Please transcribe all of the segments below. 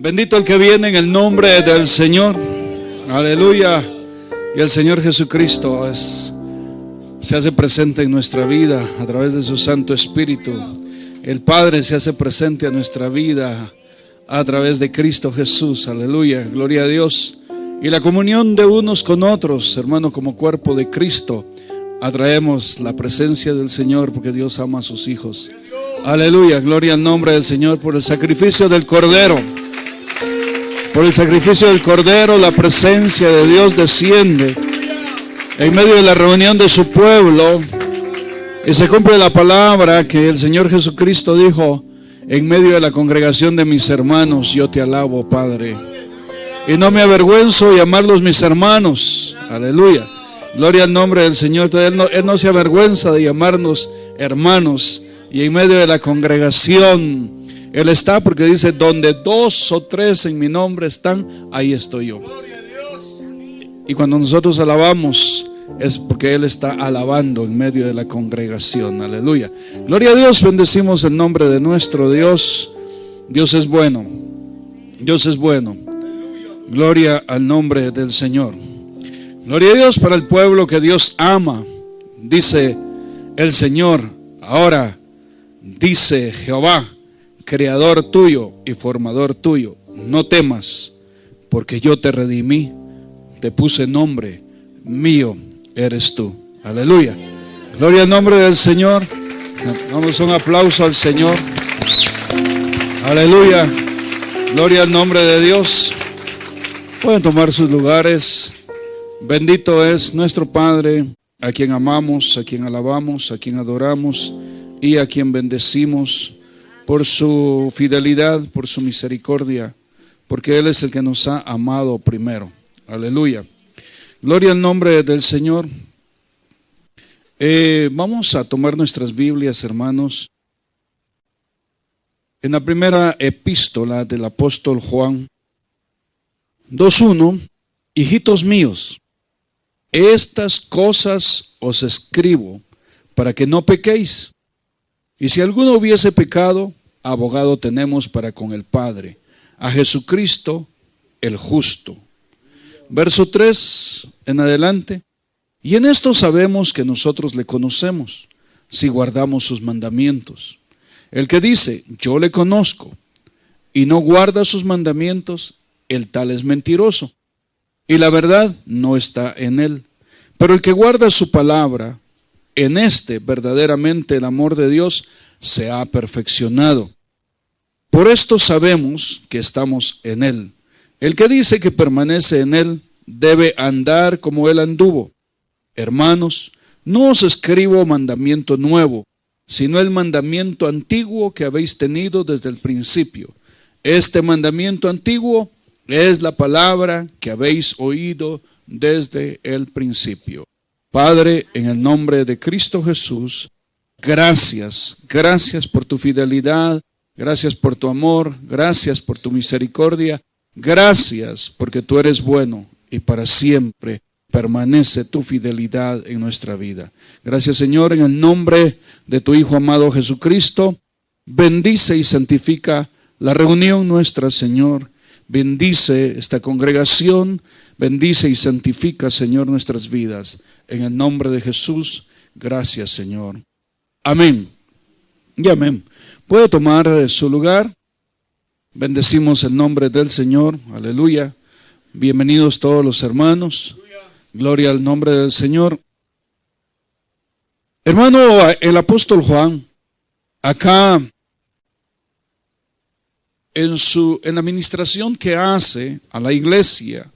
Bendito el que viene en el nombre del Señor. Aleluya. Y el Señor Jesucristo se hace presente en nuestra vida a través de su Santo Espíritu. El Padre se hace presente a nuestra vida a través de Cristo Jesús. Aleluya. Gloria a Dios. Y la comunión de unos con otros, hermano, como cuerpo de Cristo, atraemos la presencia del Señor porque Dios ama a sus hijos. Aleluya. Gloria al nombre del Señor por el sacrificio del Cordero. Por el sacrificio del Cordero, la presencia de Dios desciende en medio de la reunión de su pueblo y se cumple la palabra que el Señor Jesucristo dijo: en medio de la congregación de mis hermanos yo te alabo, Padre, y no me avergüenzo de llamarlos mis hermanos. Aleluya, gloria al nombre del Señor. Él no se avergüenza de llamarnos hermanos, y en medio de la congregación Él está, porque dice: donde 2 o 3 en mi nombre están, ahí estoy yo. Y cuando nosotros alabamos, es porque Él está alabando en medio de la congregación. Aleluya. Gloria a Dios, bendecimos el nombre de nuestro Dios. Dios es bueno. Dios es bueno. Gloria al nombre del Señor. Gloria a Dios para el pueblo que Dios ama. Dice el Señor: ahora dice Jehová, creador tuyo y formador tuyo, no temas, porque yo te redimí, te puse nombre, mío eres tú. Aleluya. Gloria al nombre del Señor. Damos un aplauso al Señor. Aleluya. Gloria al nombre de Dios. Pueden tomar sus lugares. Bendito es nuestro Padre, a quien amamos, a quien alabamos, a quien adoramos y a quien bendecimos por su fidelidad, por su misericordia, porque Él es el que nos ha amado primero. Aleluya. Gloria al nombre del Señor. Vamos a tomar nuestras Biblias, hermanos. En la primera epístola del apóstol Juan 2:1, hijitos míos, estas cosas os escribo para que no pequéis. Y si alguno hubiese pecado, abogado tenemos para con el Padre, a Jesucristo el justo. Verso 3 en adelante. Y en esto sabemos que nosotros le conocemos, si guardamos sus mandamientos. El que dice: yo le conozco, y no guarda sus mandamientos, el tal es mentiroso, y la verdad no está en él. Pero el que guarda su palabra, en este verdaderamente el amor de Dios se ha perfeccionado. Por esto sabemos que estamos en Él. El que dice que permanece en Él debe andar como Él anduvo. Hermanos, no os escribo mandamiento nuevo, sino el mandamiento antiguo que habéis tenido desde el principio. Este mandamiento antiguo es la palabra que habéis oído desde el principio. Padre, en el nombre de Cristo Jesús, gracias por tu fidelidad, gracias por tu amor, gracias por tu misericordia, gracias porque tú eres bueno y para siempre permanece tu fidelidad en nuestra vida. Gracias, Señor, en el nombre de tu Hijo amado Jesucristo. Bendice y santifica la reunión nuestra, Señor. Bendice esta congregación, bendice y santifica, Señor, nuestras vidas. En el nombre de Jesús, gracias, Señor. Amén y amén. Puede tomar su lugar. Bendecimos el nombre del Señor. Aleluya. Bienvenidos todos los hermanos. Gloria al nombre del Señor. Hermano, el apóstol Juan, acá en la administración que hace a la iglesia,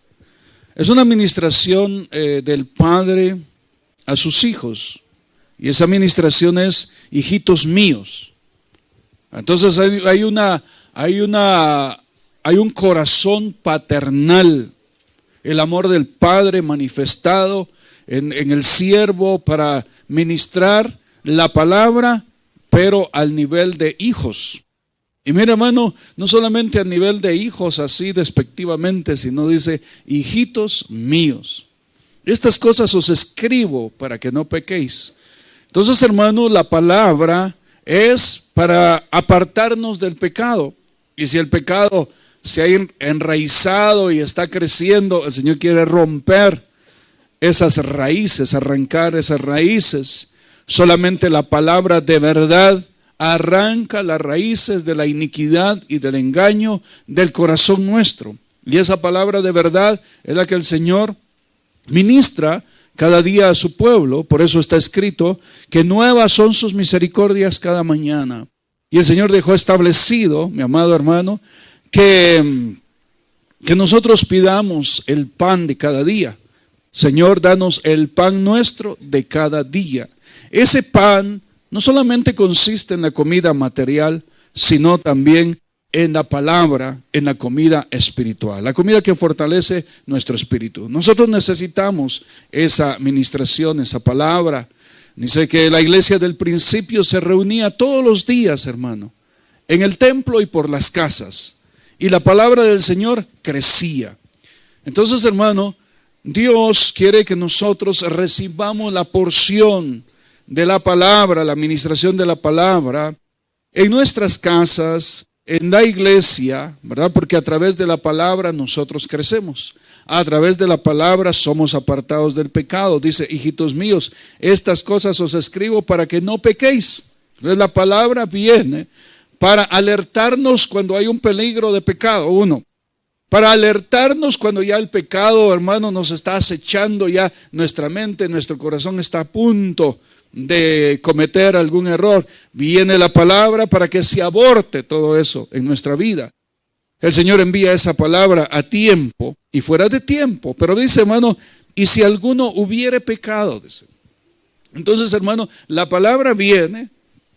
es una administración del Padre a sus hijos. Y esa administración es: hijitos míos. Entonces hay un corazón paternal, el amor del Padre manifestado en el siervo para ministrar la palabra, pero al nivel de hijos. Y mira, hermano, no solamente a nivel de hijos así despectivamente, sino dice: hijitos míos, estas cosas os escribo para que no pequéis. Entonces, hermano, la palabra es para apartarnos del pecado. Y si el pecado se ha enraizado y está creciendo, el Señor quiere romper esas raíces, arrancar esas raíces. Solamente la palabra de verdad arranca las raíces de la iniquidad y del engaño del corazón nuestro. Y esa palabra de verdad es la que el Señor ministra cada día a su pueblo. Por eso está escrito que nuevas son sus misericordias cada mañana. Y el Señor dejó establecido, mi amado hermano, que nosotros pidamos el pan de cada día. Señor, danos el pan nuestro de cada día. Ese pan no solamente consiste en la comida material, sino también en la palabra, en la comida espiritual, la comida que fortalece nuestro espíritu. Nosotros necesitamos esa ministración, esa palabra. Dice que la iglesia del principio se reunía todos los días, hermano, en el templo y por las casas. Y la palabra del Señor crecía. Entonces, hermano, Dios quiere que nosotros recibamos la porción de la palabra, la administración de la palabra, en nuestras casas, en la iglesia, ¿verdad? Porque a través de la palabra nosotros crecemos. A través de la palabra somos apartados del pecado. Dice, hijitos míos, estas cosas os escribo para que no pequéis. Entonces la palabra viene para alertarnos cuando hay un peligro de pecado, para alertarnos cuando ya el pecado, hermano, nos está acechando, ya nuestra mente, nuestro corazón está a punto de cometer algún error. Viene la palabra para que se aborte todo eso en nuestra vida. El Señor envía esa palabra a tiempo y fuera de tiempo. Pero dice, hermano, y si alguno hubiere pecado, dice. Entonces, hermano, la palabra viene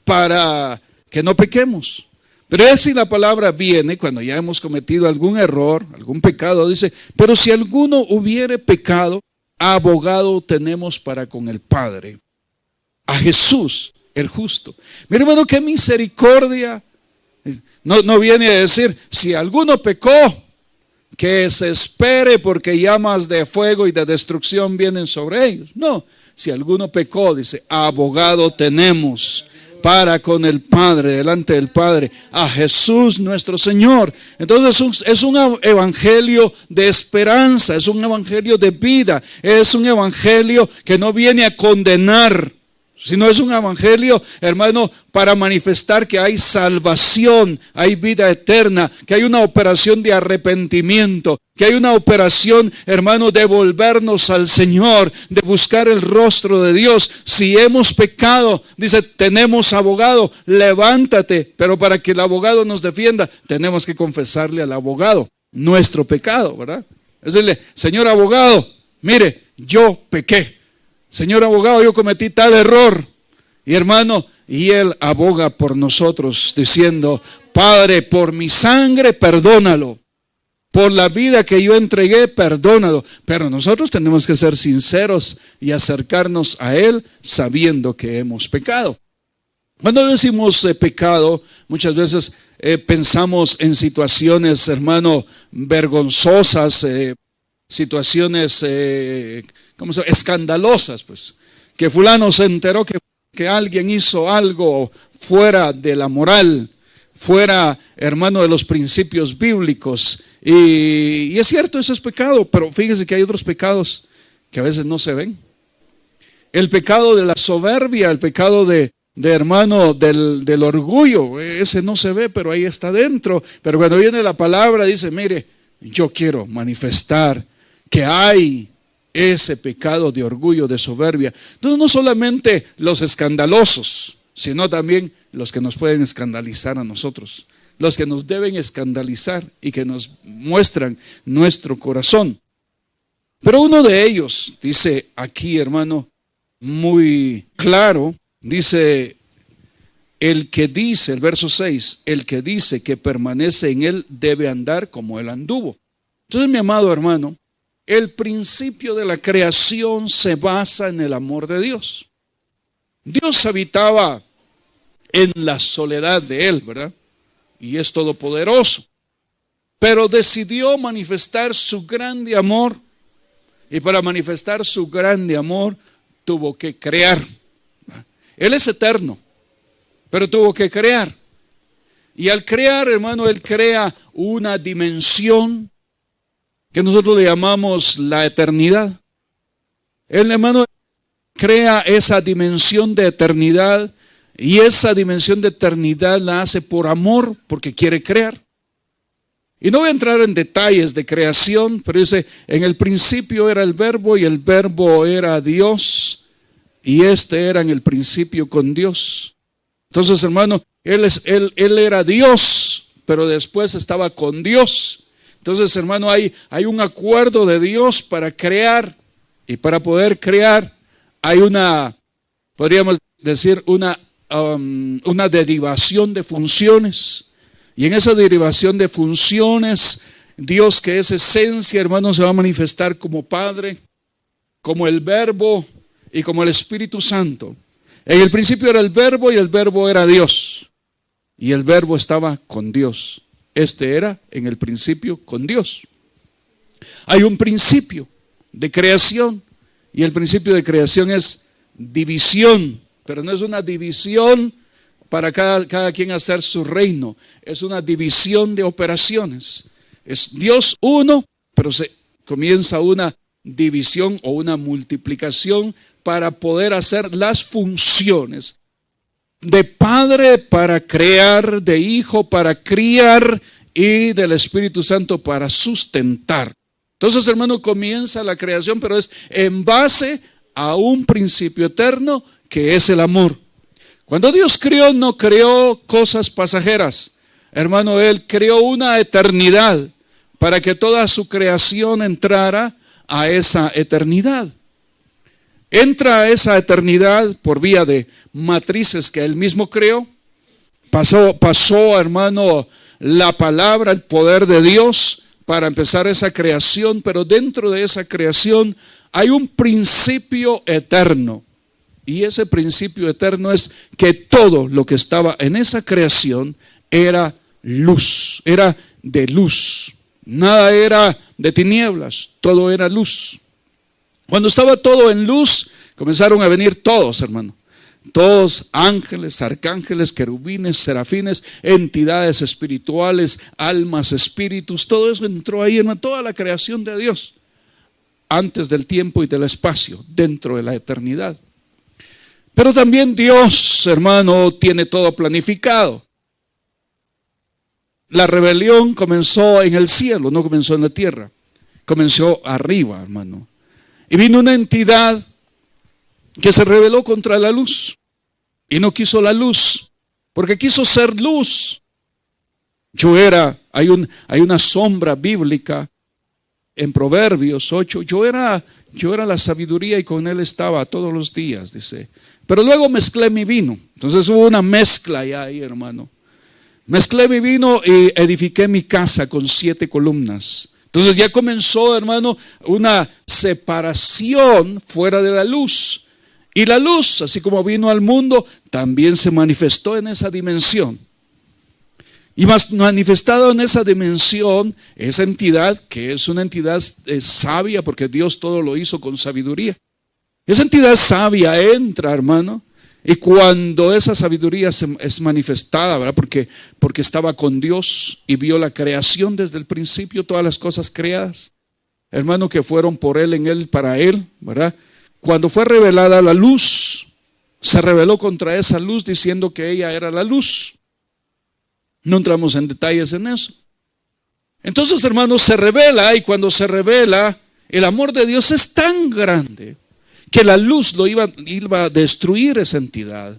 para que no pequemos. Pero es si la palabra viene cuando ya hemos cometido algún error, algún pecado, dice, pero si alguno hubiere pecado, abogado tenemos para con el Padre, a Jesús el justo. Mira, hermano, qué misericordia. No viene a decir, si alguno pecó, que se espere porque llamas de fuego y de destrucción vienen sobre ellos. No, si alguno pecó, dice, abogado tenemos para con el Padre, delante del Padre, a Jesús nuestro Señor. Entonces es un evangelio de esperanza, es un evangelio de vida, es un evangelio que no viene a condenar, sino es un evangelio, hermano, para manifestar que hay salvación, hay vida eterna, que hay una operación de arrepentimiento, que hay una operación, hermano, de volvernos al Señor, de buscar el rostro de Dios. Si hemos pecado, dice, tenemos abogado, levántate, pero para que el abogado nos defienda, tenemos que confesarle al abogado nuestro pecado, ¿verdad? Es decirle, señor abogado, mire, yo pequé. Señor abogado, yo cometí tal error. Y hermano, y Él aboga por nosotros diciendo, Padre, por mi sangre, perdónalo. Por la vida que yo entregué, perdónalo. Pero nosotros tenemos que ser sinceros y acercarnos a Él sabiendo que hemos pecado. Cuando decimos pecado, muchas veces pensamos en situaciones, hermano, vergonzosas, situaciones escandalosas, pues, que fulano se enteró que alguien hizo algo fuera de la moral, fuera, hermano, de los principios bíblicos, y es cierto, eso es pecado, pero fíjese que hay otros pecados que a veces no se ven. El pecado de la soberbia, el pecado de hermano, del orgullo, ese no se ve, pero ahí está dentro. Pero cuando viene la palabra, dice, mire, yo quiero manifestar que hay ese pecado de orgullo, de soberbia. Entonces no solamente los escandalosos, sino también los que nos pueden escandalizar a nosotros, los que nos deben escandalizar y que nos muestran nuestro corazón. Pero uno de ellos, dice aquí, hermano, muy claro, dice, el que dice, el verso 6, el que dice que permanece en él debe andar como él anduvo. Entonces, mi amado hermano, el principio de la creación se basa en el amor de Dios. Dios habitaba en la soledad de Él, ¿verdad? Y es todopoderoso. Pero decidió manifestar su grande amor. Y para manifestar su grande amor, tuvo que crear. Él es eterno, pero tuvo que crear. Y al crear, hermano, Él crea una dimensión que nosotros le llamamos la eternidad. Él, hermano, crea esa dimensión de eternidad, y esa dimensión de eternidad la hace por amor, porque quiere crear. Y no voy a entrar en detalles de creación, pero dice, en el principio era el Verbo, y el Verbo era Dios, y era en el principio con Dios. Entonces, hermano, Él era Dios, pero después estaba con Dios. Entonces, hermano, hay un acuerdo de Dios para crear, y para poder crear hay podríamos decir, una derivación de funciones. Y en esa derivación de funciones, Dios, que es esencia, hermano, se va a manifestar como Padre, como el Verbo y como el Espíritu Santo. En el principio era el Verbo, y el Verbo era Dios, y el Verbo estaba con Dios. Era en el principio con Dios. Hay un principio de creación, y el principio de creación es división, pero no es una división para cada quien hacer su reino, es una división de operaciones. Es Dios uno, pero se comienza una división o una multiplicación para poder hacer las funciones de Padre para crear, de Hijo para criar, y del Espíritu Santo para sustentar. Entonces, hermano, comienza la creación, pero es en base a un principio eterno que es el amor. Cuando Dios creó, no creó cosas pasajeras. Hermano, Él creó una eternidad para que toda su creación entrara a esa eternidad. Entra a esa eternidad por vía de matrices que Él mismo creó. Pasó, hermano, la palabra, el poder de Dios para empezar esa creación, pero dentro de esa creación hay un principio eterno. Y ese principio eterno es que todo lo que estaba en esa creación era luz, era de luz. Nada era de tinieblas, todo era luz. Cuando estaba todo en luz, comenzaron a venir todos, hermano. Todos, ángeles, arcángeles, querubines, serafines, entidades espirituales, almas, espíritus, todo eso entró ahí, hermano, toda la creación de Dios, antes del tiempo y del espacio, dentro de la eternidad. Pero también Dios, hermano, tiene todo planificado. La rebelión comenzó en el cielo, no comenzó en la tierra. Comenzó arriba, hermano. Y vino una entidad que se rebeló contra la luz y no quiso la luz, porque quiso ser luz. Hay una sombra bíblica en Proverbios 8. Yo era la sabiduría y con él estaba todos los días, dice. Pero luego mezclé mi vino. Entonces hubo una mezcla ya ahí, hermano. Mezclé mi vino y edifiqué mi casa con 7 columnas. Entonces ya comenzó, hermano, una separación fuera de la luz. Y la luz, así como vino al mundo, también se manifestó en esa dimensión. Y más manifestado en esa dimensión, esa entidad, que es una entidad sabia, porque Dios todo lo hizo con sabiduría. Esa entidad sabia entra, hermano, y cuando esa sabiduría es manifestada, ¿verdad? Porque estaba con Dios y vio la creación desde el principio, todas las cosas creadas, hermano, que fueron por Él, en Él, para Él, ¿verdad? Cuando fue revelada la luz, se rebeló contra esa luz diciendo que ella era la luz. No entramos en detalles en eso. Entonces, hermano, se revela, y cuando se revela, el amor de Dios es tan grande que la luz iba a destruir esa entidad.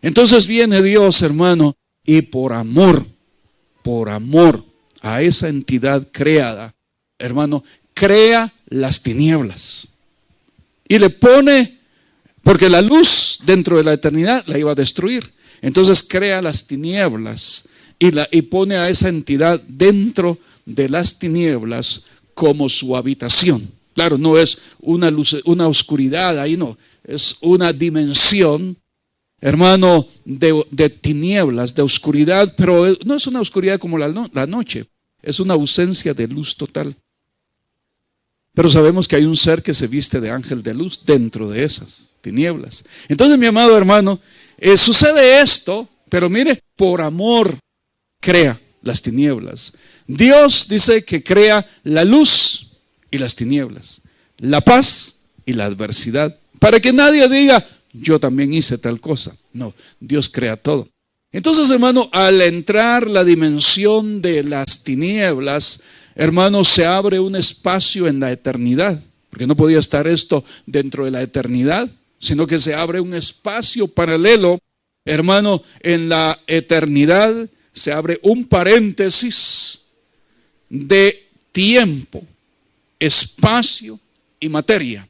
Entonces viene Dios, hermano, y por amor a esa entidad creada, hermano, crea las tinieblas. Y le pone, porque la luz dentro de la eternidad la iba a destruir. Entonces crea las tinieblas y pone a esa entidad dentro de las tinieblas como su habitación. Claro, no es una luz, una oscuridad, ahí no, es una dimensión, hermano, de tinieblas, de oscuridad, pero no es una oscuridad como la noche, es una ausencia de luz total. Pero sabemos que hay un ser que se viste de ángel de luz dentro de esas tinieblas. Entonces, mi amado hermano, sucede esto, pero mire, por amor crea las tinieblas. Dios dice que crea la luz y las tinieblas, la paz y la adversidad, para que nadie diga, yo también hice tal cosa. No, Dios crea todo. Entonces, hermano, al entrar la dimensión de las tinieblas, hermano, se abre un espacio en la eternidad, porque no podía estar esto dentro de la eternidad, sino que se abre un espacio paralelo, hermano, en la eternidad se abre un paréntesis de tiempo, espacio y materia,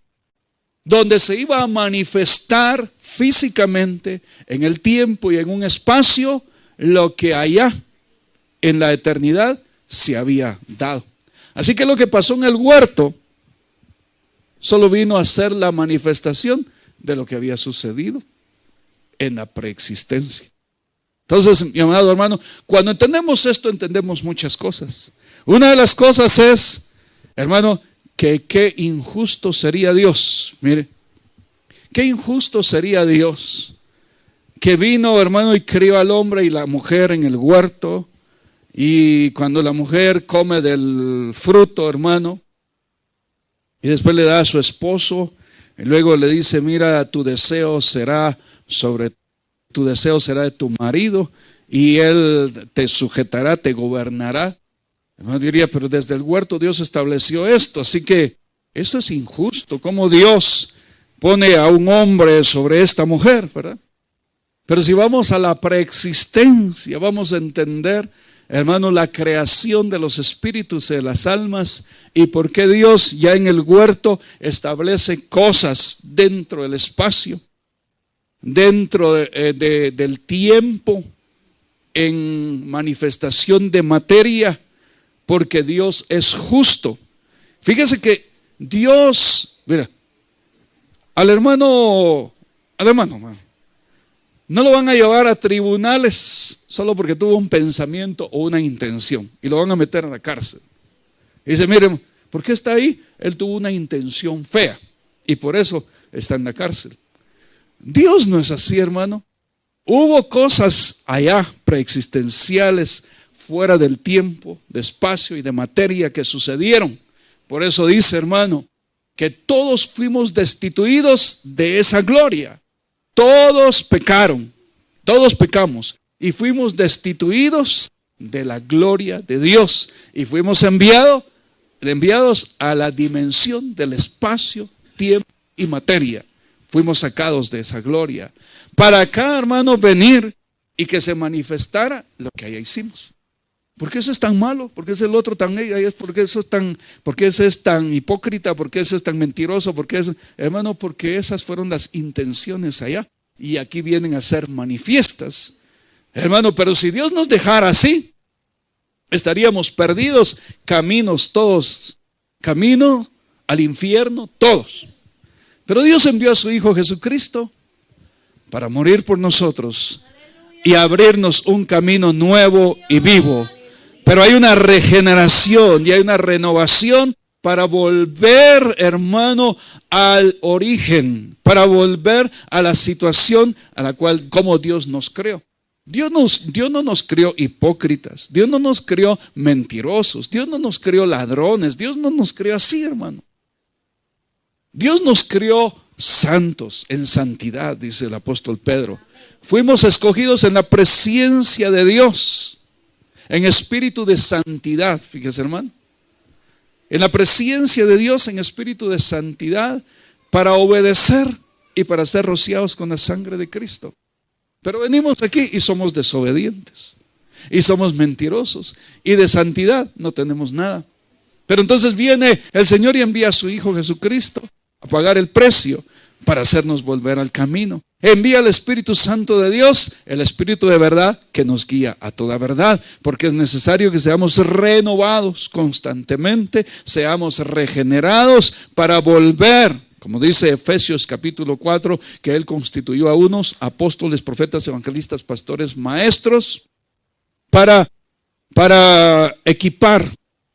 donde se iba a manifestar físicamente en el tiempo y en un espacio lo que allá en la eternidad se había dado. Así que lo que pasó en el huerto solo vino a ser la manifestación de lo que había sucedido en la preexistencia. Entonces, mi amado hermano, cuando entendemos esto, entendemos muchas cosas. Una de las cosas es, hermano, que qué injusto sería Dios. Mire, qué injusto sería Dios que vino, hermano, y crió al hombre y la mujer en el huerto, y cuando la mujer come del fruto, hermano, y después le da a su esposo, y luego le dice, mira, tu deseo será de tu marido, y él te sujetará, te gobernará. Hermano, diría, pero desde el huerto Dios estableció esto, así que eso es injusto. ¿Cómo Dios pone a un hombre sobre esta mujer, verdad? Pero si vamos a la preexistencia, vamos a entender, hermano, la creación de los espíritus y de las almas, y por qué Dios ya en el huerto establece cosas dentro del espacio, dentro del tiempo, en manifestación de materia, porque Dios es justo. Fíjese que Dios, mira, al hermano, no lo van a llevar a tribunales solo porque tuvo un pensamiento o una intención, y lo van a meter en la cárcel. Y dice, miren, ¿por qué está ahí? Él tuvo una intención fea y por eso está en la cárcel. Dios no es así, hermano. Hubo cosas allá preexistenciales, fuera del tiempo, de espacio y de materia que sucedieron. Por eso dice, hermano, que todos fuimos destituidos de esa gloria. Todos pecaron, todos pecamos y fuimos destituidos de la gloria de Dios y fuimos enviados a la dimensión del espacio, tiempo y materia. Fuimos sacados de esa gloria para acá, hermano, venir y que se manifestara lo que allá hicimos. ¿Por qué eso es tan malo? ¿Por qué es el otro tan ¿Por qué ese es tan hipócrita? ¿Por qué ese es tan mentiroso? Hermano, porque esas fueron las intenciones allá y aquí vienen a ser manifiestas. Hermano, pero si Dios nos dejara así, estaríamos perdidos, caminos todos, camino al infierno todos. Pero Dios envió a su Hijo Jesucristo para morir por nosotros y abrirnos un camino nuevo y vivo. Pero hay una regeneración y hay una renovación para volver, hermano, al origen, para volver a la situación a la cual, como Dios nos creó. Dios no nos creó hipócritas, Dios no nos creó mentirosos, Dios no nos creó ladrones, Dios no nos creó así, hermano. Dios nos creó santos, en santidad, dice el apóstol Pedro. Fuimos escogidos en la presencia de Dios, en espíritu de santidad, fíjese, hermano. En la presencia de Dios, en espíritu de santidad, para obedecer y para ser rociados con la sangre de Cristo. Pero venimos aquí y somos desobedientes, y somos mentirosos, y de santidad no tenemos nada. Pero entonces viene el Señor y envía a su Hijo Jesucristo a pagar el precio para hacernos volver al camino. Envía al Espíritu Santo de Dios, el Espíritu de verdad que nos guía a toda verdad, porque es necesario que seamos renovados constantemente, seamos regenerados para volver, como dice Efesios capítulo 4, que Él constituyó a unos apóstoles, profetas, evangelistas, pastores, maestros, para equipar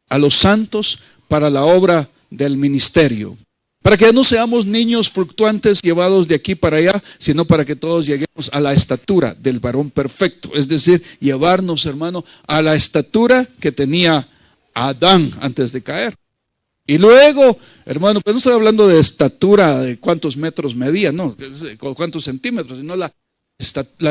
a los santos para la obra del ministerio. Para que no seamos niños fluctuantes llevados de aquí para allá, sino para que todos lleguemos a la estatura del varón perfecto. Es decir, llevarnos, hermano, a la estatura que tenía Adán antes de caer. Y luego, hermano, pues no estoy hablando de estatura, de cuántos metros medía, no, cuántos centímetros, sino la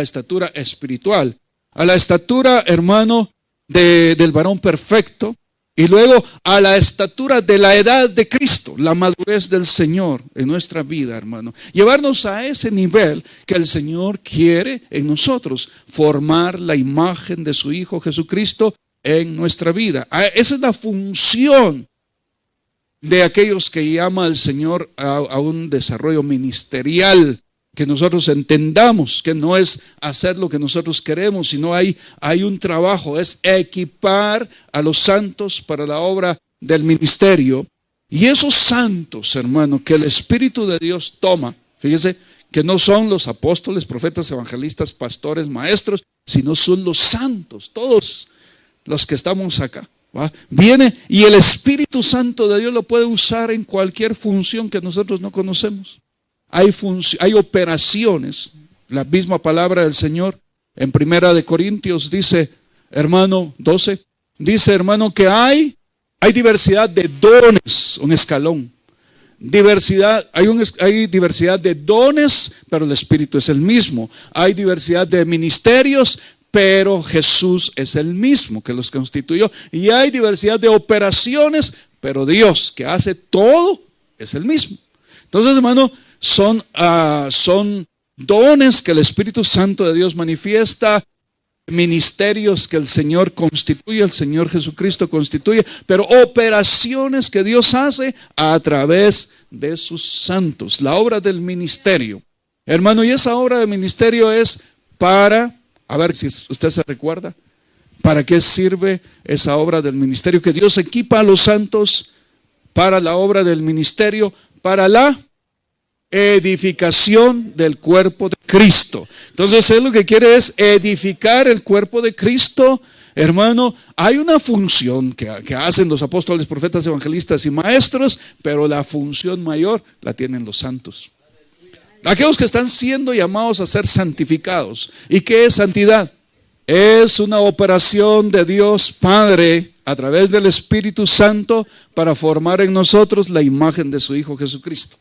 estatura espiritual. A la estatura, hermano, del varón perfecto. Y luego a la estatura de la edad de Cristo, la madurez del Señor en nuestra vida, hermano. Llevarnos a ese nivel que el Señor quiere en nosotros, formar la imagen de su Hijo Jesucristo en nuestra vida. Esa es la función de aquellos que llama al Señor a un desarrollo ministerial, que nosotros entendamos que no es hacer lo que nosotros queremos, sino hay un trabajo, es equipar a los santos para la obra del ministerio. Y esos santos, hermano, que el Espíritu de Dios toma, fíjese, que no son los apóstoles, profetas, evangelistas, pastores, maestros, sino son los santos, todos los que estamos acá. ¿Va? Viene y el Espíritu Santo de Dios lo puede usar en cualquier función que nosotros no conocemos. Hay operaciones, la misma palabra del Señor en 1 Corintios dice, hermano 12, dice, hermano, que hay diversidad de dones, un escalón. Hay diversidad de dones, pero el Espíritu es el mismo. Hay diversidad de ministerios, pero Jesús es el mismo que los constituyó. Y hay diversidad de operaciones, pero Dios que hace todo es el mismo. Entonces, hermano, son dones que el Espíritu Santo de Dios manifiesta, ministerios que el Señor constituye, el Señor Jesucristo constituye, pero operaciones que Dios hace a través de sus santos. La obra del ministerio, hermano, y esa obra del ministerio es para, a ver si usted se recuerda, ¿para qué sirve esa obra del ministerio? Que Dios equipa a los santos para la obra del ministerio, para la edificación del cuerpo de Cristo. Entonces él lo que quiere es edificar el cuerpo de Cristo. Hermano, hay una función que hacen los apóstoles, profetas, evangelistas y maestros, pero la función mayor la tienen los santos. Aquellos que están siendo llamados a ser santificados. ¿Y qué es santidad? Es una operación de Dios Padre a través del Espíritu Santo para formar en nosotros la imagen de su Hijo Jesucristo.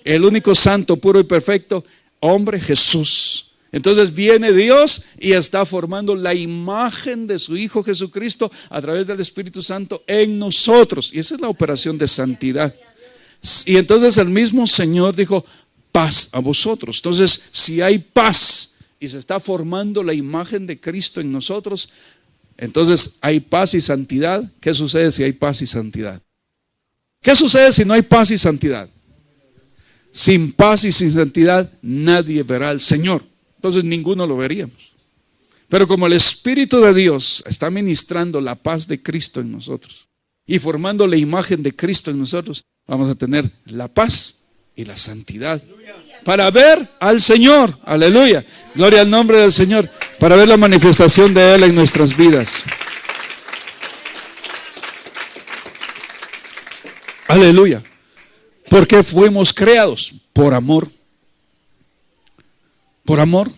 El único santo, puro y perfecto, hombre, Jesús. Entonces viene Dios y está formando la imagen de su Hijo Jesucristo a través del Espíritu Santo en nosotros. Y esa es la operación de santidad. Y entonces el mismo Señor dijo, paz a vosotros. Entonces, si hay paz y se está formando la imagen de Cristo en nosotros, entonces hay paz y santidad. ¿Qué sucede si hay paz y santidad? ¿Qué sucede si no hay paz y santidad? Sin paz y sin santidad nadie verá al Señor. Entonces ninguno lo veríamos. Pero como el Espíritu de Dios está ministrando la paz de Cristo en nosotros y formando la imagen de Cristo en nosotros, vamos a tener la paz y la santidad para ver al Señor. Aleluya. Gloria al nombre del Señor. Para ver la manifestación de Él en nuestras vidas. Aleluya. ¿Por qué fuimos creados? Por amor. Por amor.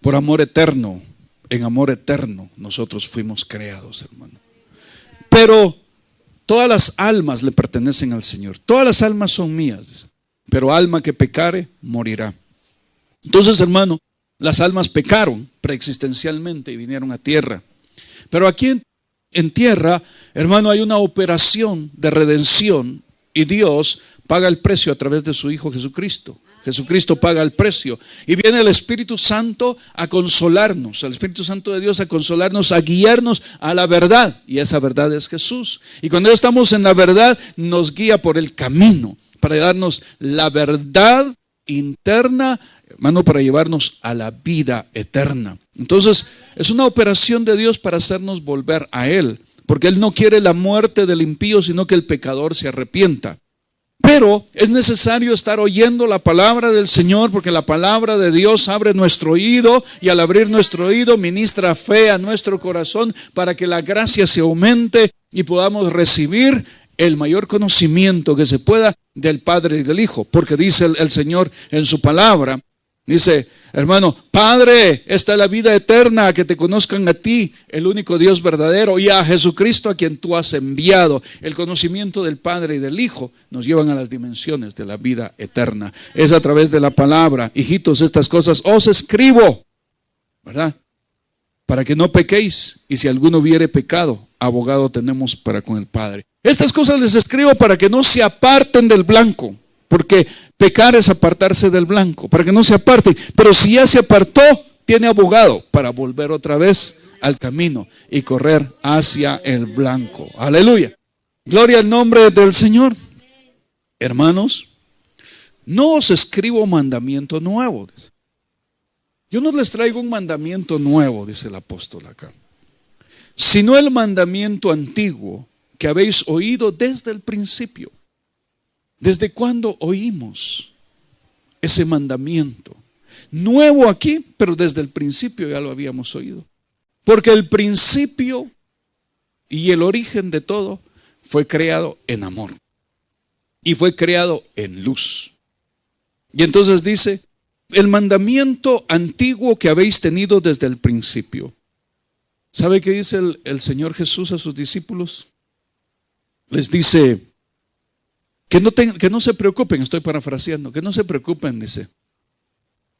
Por amor eterno. En amor eterno nosotros fuimos creados, hermano. Pero todas las almas le pertenecen al Señor. Todas las almas son mías. Pero alma que pecare, morirá. Entonces, hermano, las almas pecaron preexistencialmente y vinieron a tierra. Pero aquí en tierra, hermano, hay una operación de redención. Y Dios paga el precio a través de su Hijo Jesucristo. Jesucristo paga el precio. Y viene el Espíritu Santo a consolarnos. El Espíritu Santo de Dios a consolarnos, a guiarnos a la verdad. Y esa verdad es Jesús. Y cuando estamos en la verdad, nos guía por el camino. Para darnos la verdad interna, hermano, para llevarnos a la vida eterna. Entonces, es una operación de Dios para hacernos volver a Él. Porque Él no quiere la muerte del impío, sino que el pecador se arrepienta. Pero es necesario estar oyendo la palabra del Señor, porque la palabra de Dios abre nuestro oído, y al abrir nuestro oído ministra fe a nuestro corazón para que la gracia se aumente y podamos recibir el mayor conocimiento que se pueda del Padre y del Hijo, porque dice el Señor en su palabra, dice, hermano, Padre, esta es la vida eterna, que te conozcan a ti, el único Dios verdadero, y a Jesucristo a quien tú has enviado. El conocimiento del Padre y del Hijo nos llevan a las dimensiones de la vida eterna. Es a través de la palabra. Hijitos, estas cosas os escribo, ¿verdad? Para que no pequéis, y si alguno hubiere pecado, abogado tenemos para con el Padre. Estas cosas les escribo para que no se aparten del blanco, porque pecar es apartarse del blanco, para que no se aparten. Pero si ya se apartó, tiene abogado para volver otra vez al camino y correr hacia el blanco. Aleluya. Gloria al nombre del Señor. Hermanos, no os escribo mandamiento nuevo. Yo no les traigo un mandamiento nuevo, dice el apóstol acá, sino el mandamiento antiguo que habéis oído desde el principio. ¿Desde cuándo oímos ese mandamiento? Nuevo aquí, pero desde el principio ya lo habíamos oído. Porque el principio y el origen de todo fue creado en amor. Y fue creado en luz. Y entonces dice, el mandamiento antiguo que habéis tenido desde el principio. ¿Sabe qué dice el Señor Jesús a sus discípulos? Les dice que no se preocupen, estoy parafraseando, que no se preocupen, dice.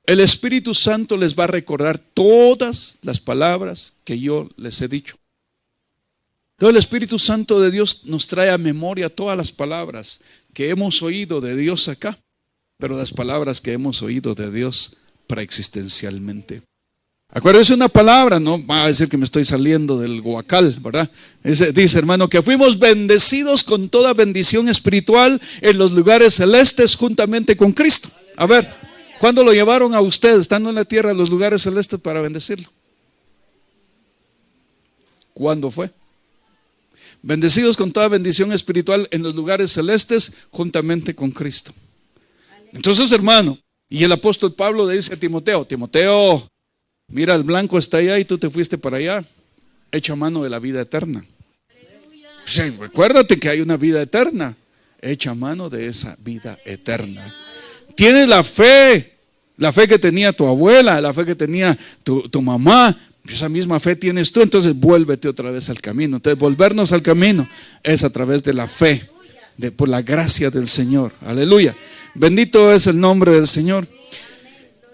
El Espíritu Santo les va a recordar todas las palabras que yo les he dicho. Todo el Espíritu Santo de Dios nos trae a memoria todas las palabras que hemos oído de Dios acá, pero las palabras que hemos oído de Dios preexistencialmente. Acuérdese una palabra, no va a decir que me estoy saliendo del guacal, ¿verdad? Dice, hermano, que fuimos bendecidos con toda bendición espiritual en los lugares celestes juntamente con Cristo. A ver, ¿cuándo lo llevaron a usted, estando en la tierra, a los lugares celestes para bendecirlo? ¿Cuándo fue? Bendecidos con toda bendición espiritual en los lugares celestes juntamente con Cristo. Entonces, hermano, y el apóstol Pablo le dice a Timoteo, Timoteo, mira, el blanco está allá y tú te fuiste para allá. Echa mano de la vida eterna. Sí, recuérdate que hay una vida eterna. Echa mano de esa vida eterna. Tienes la fe que tenía tu abuela, la fe que tenía tu mamá. Esa misma fe tienes tú, entonces vuélvete otra vez al camino. Entonces volvernos al camino es a través de la fe, por la gracia del Señor. Aleluya. Bendito es el nombre del Señor.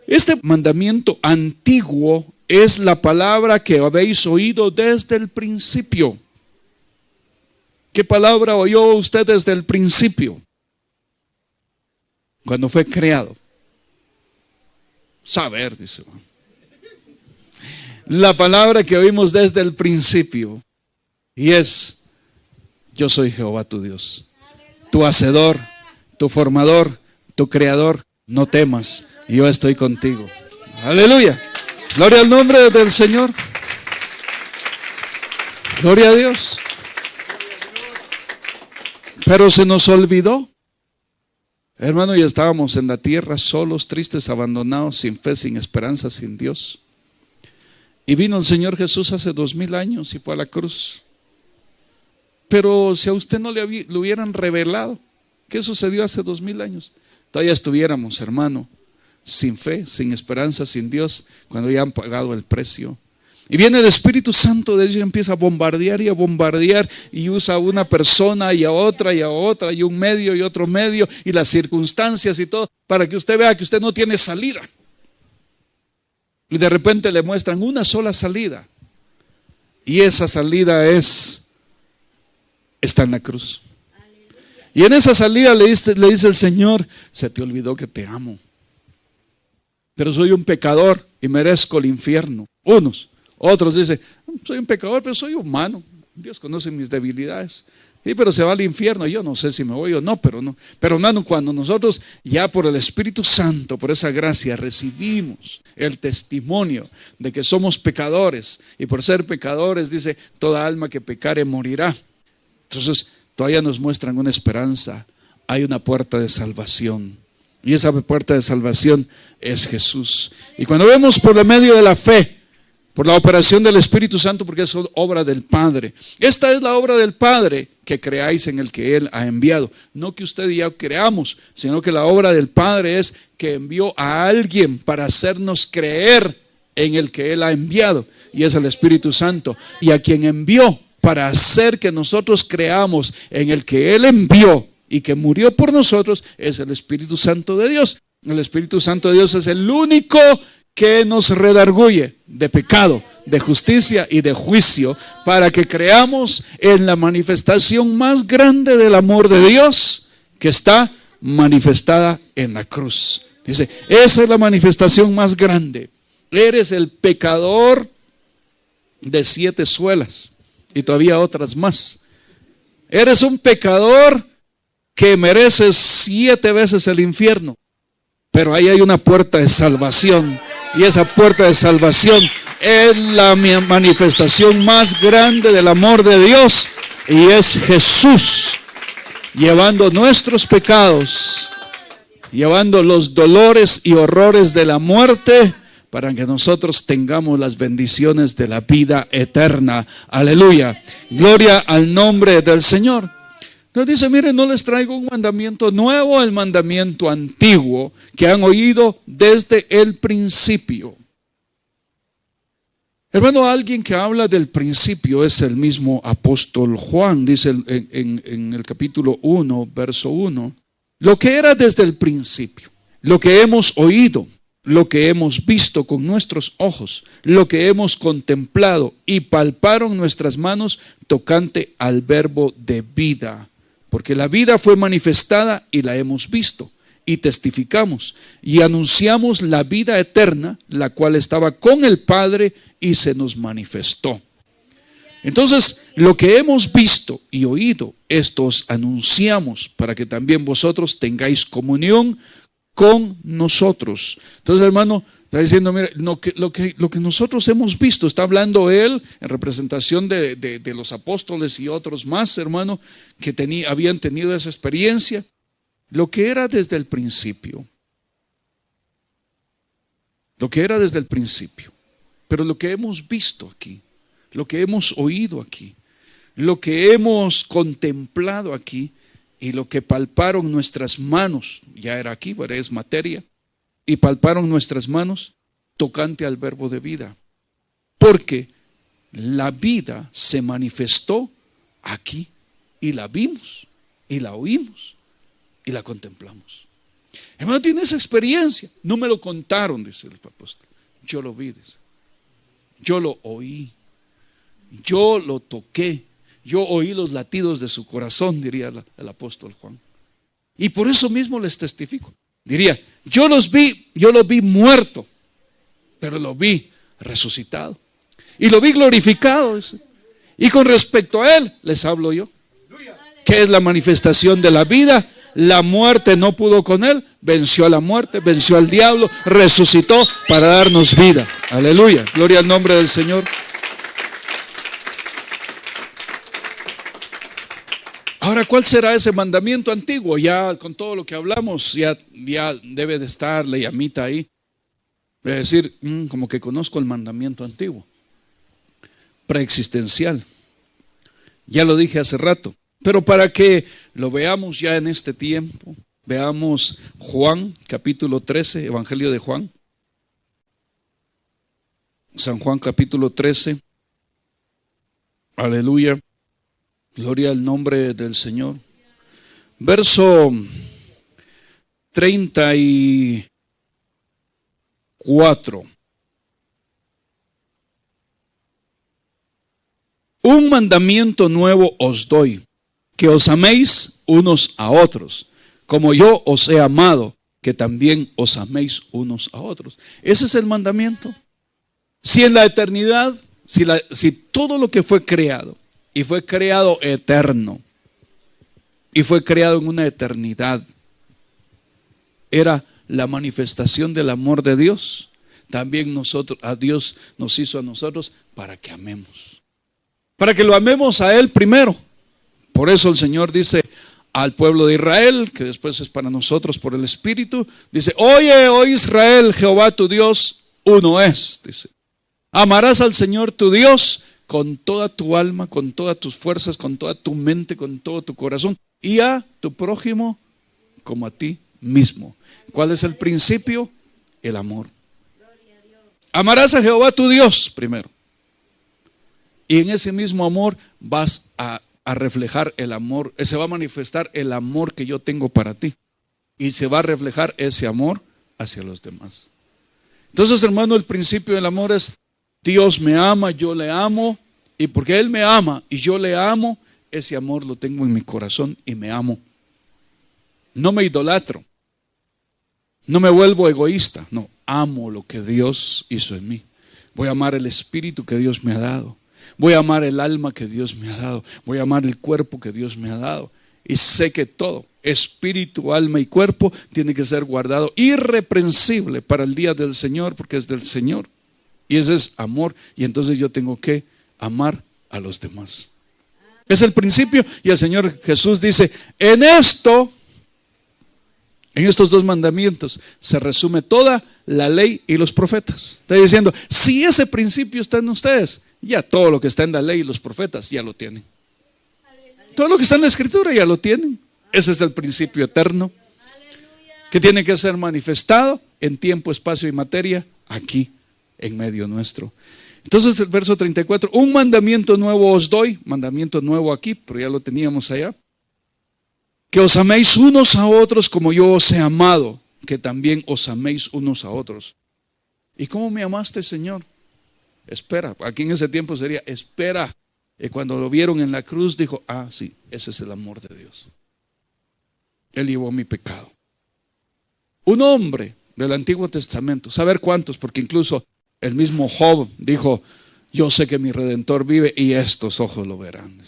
Este mandamiento antiguo es la palabra que habéis oído desde el principio. ¿Qué palabra oyó usted desde el principio? Cuando fue creado. Saber, dice. La palabra que oímos desde el principio. Y es, yo soy Jehová tu Dios. Tu hacedor, tu formador, tu creador. No temas. Yo estoy contigo. Aleluya. Gloria al nombre del Señor. Gloria a Dios. Pero se nos olvidó. Hermano, ya estábamos en la tierra solos, tristes, abandonados, sin fe, sin esperanza, sin Dios. Y vino el Señor Jesús hace 2000 años y fue a la cruz. Pero si a usted no le hubieran revelado qué sucedió hace 2000 años, todavía estuviéramos, hermano, sin fe, sin esperanza, sin Dios, cuando ya han pagado el precio. Y viene el Espíritu Santo de Dios y empieza a bombardear y usa a una persona y a otra y un medio y otro medio y las circunstancias y todo para que usted vea que usted no tiene salida. Y de repente le muestran una sola salida y esa salida está en la cruz. Y en esa salida le dice el Señor, se te olvidó que te amo. Pero soy un pecador y merezco el infierno. Otros dicen, soy un pecador, pero soy humano. Dios conoce mis debilidades. Sí, pero se va al infierno. Yo no sé si me voy o no. Pero hermano, cuando nosotros ya por el Espíritu Santo, por esa gracia, recibimos el testimonio de que somos pecadores. Y por ser pecadores, dice, toda alma que pecare morirá. Entonces, todavía nos muestran una esperanza. Hay una puerta de salvación. Y esa puerta de salvación es Jesús. Y cuando vemos por el medio de la fe Por la operación del Espíritu Santo, porque es obra del Padre. Esta es la obra del Padre, que creáis en el que Él ha enviado. No que usted y yo creamos, sino que la obra del Padre es que envió a alguien para hacernos creer en el que Él ha enviado, y es el Espíritu Santo. Y a quien envió para hacer que nosotros creamos en el que Él envió y que murió por nosotros, es el Espíritu Santo de Dios. El Espíritu Santo de Dios es el único que nos redarguye de pecado, de justicia y de juicio, para que creamos en la manifestación más grande del amor de Dios, que está manifestada en la cruz. Dice, esa es la manifestación más grande. Eres el pecador de 7 suelas y todavía otras más. Eres un pecador que mereces 7 veces el infierno, pero ahí hay una puerta de salvación, y esa puerta de salvación es la manifestación más grande del amor de Dios, y es Jesús llevando nuestros pecados, llevando los dolores y horrores de la muerte, para que nosotros tengamos las bendiciones de la vida eterna. Aleluya. Gloria al nombre del Señor. Nos dice, miren, no les traigo un mandamiento nuevo, el mandamiento antiguo que han oído desde el principio. Hermano, alguien que habla del principio es el mismo apóstol Juan. Dice en el capítulo 1, verso 1, lo que era desde el principio, lo que hemos oído, lo que hemos visto con nuestros ojos, lo que hemos contemplado y palparon nuestras manos tocante al verbo de vida. Porque la vida fue manifestada y la hemos visto y testificamos y anunciamos la vida eterna, la cual estaba con el Padre y se nos manifestó. Entonces, lo que hemos visto y oído, esto os anunciamos para que también vosotros tengáis comunión con nosotros. Entonces, hermano, está diciendo, mira, lo que nosotros hemos visto, está hablando él en representación de los apóstoles y otros más, hermano, que habían tenido esa experiencia, lo que era desde el principio. Lo que era desde el principio. Pero lo que hemos visto aquí, lo que hemos oído aquí, lo que hemos contemplado aquí, y lo que palparon nuestras manos, ya era aquí, pero es materia, y palparon nuestras manos tocante al verbo de vida. Porque la vida se manifestó aquí, y la vimos, y la oímos, y la contemplamos. Hermano, tiene esa experiencia. No me lo contaron, dice el apóstol. Yo lo vi, dice. Yo lo oí. Yo lo toqué. Yo oí los latidos de su corazón, diría el apóstol Juan. Y por eso mismo les testifico. Diría, yo lo vi muerto, pero lo vi resucitado. Y lo vi glorificado. Dice. Y con respecto a él, les hablo yo. Que es la manifestación de la vida. La muerte no pudo con él. Venció a la muerte, venció al diablo, resucitó para darnos vida. Aleluya. Gloria al nombre del Señor. Ahora, ¿cuál será ese mandamiento antiguo? Ya con todo lo que hablamos, ya debe de estar la llamita ahí. Voy a decir, como que conozco el mandamiento antiguo. Preexistencial. Ya lo dije hace rato. Pero para que lo veamos ya en este tiempo, veamos Juan, capítulo 13, Evangelio de Juan. San Juan, capítulo 13. Aleluya. Gloria al nombre del Señor. Verso 34. Un mandamiento nuevo os doy, que os améis unos a otros, como yo os he amado, que también os améis unos a otros. Ese es el mandamiento. Si en la eternidad, si todo lo que fue creado, y fue creado eterno, y fue creado en una eternidad, era la manifestación del amor de Dios, también a Dios nos hizo a nosotros para que amemos, para que lo amemos a Él primero. Por eso el Señor dice al pueblo de Israel, que después es para nosotros por el Espíritu, dice, oye, oh Israel, Jehová tu Dios, uno es, dice. Amarás al Señor tu Dios con toda tu alma, con todas tus fuerzas, con toda tu mente, con todo tu corazón, y a tu prójimo como a ti mismo. ¿Cuál es el principio? El amor. Amarás a Jehová tu Dios primero. Y en ese mismo amor vas a reflejar el amor, se va a manifestar el amor que yo tengo para ti. Y se va a reflejar ese amor hacia los demás. Entonces, hermano, el principio del amor es: Dios me ama, yo le amo, y porque Él me ama y yo le amo, ese amor lo tengo en mi corazón y me amo. No me idolatro, no me vuelvo egoísta, no, amo lo que Dios hizo en mí. Voy a amar el espíritu que Dios me ha dado, voy a amar el alma que Dios me ha dado, voy a amar el cuerpo que Dios me ha dado. Y sé que todo, espíritu, alma y cuerpo, tiene que ser guardado irreprensible para el día del Señor, porque es del Señor. Y ese es amor, y entonces yo tengo que amar a los demás. Es el principio, y el Señor Jesús dice: en estos dos mandamientos se resume toda la ley y los profetas. Está diciendo, si ese principio está en ustedes, ya todo lo que está en la ley y los profetas ya lo tienen. Todo lo que está en la Escritura ya lo tienen. Ese es el principio eterno que tiene que ser manifestado en tiempo, espacio y materia aquí en medio nuestro. Entonces el verso 34, un mandamiento nuevo os doy, mandamiento nuevo aquí, pero ya lo teníamos allá, que os améis unos a otros como yo os he amado, que también os améis unos a otros. ¿Y cómo me amaste, Señor? Espera, aquí en ese tiempo sería espera. Y cuando lo vieron en la cruz dijo, sí, ese es el amor de Dios. Él llevó mi pecado. Un hombre del Antiguo Testamento, saber cuántos, porque incluso el mismo Job dijo, yo sé que mi Redentor vive y estos ojos lo verán.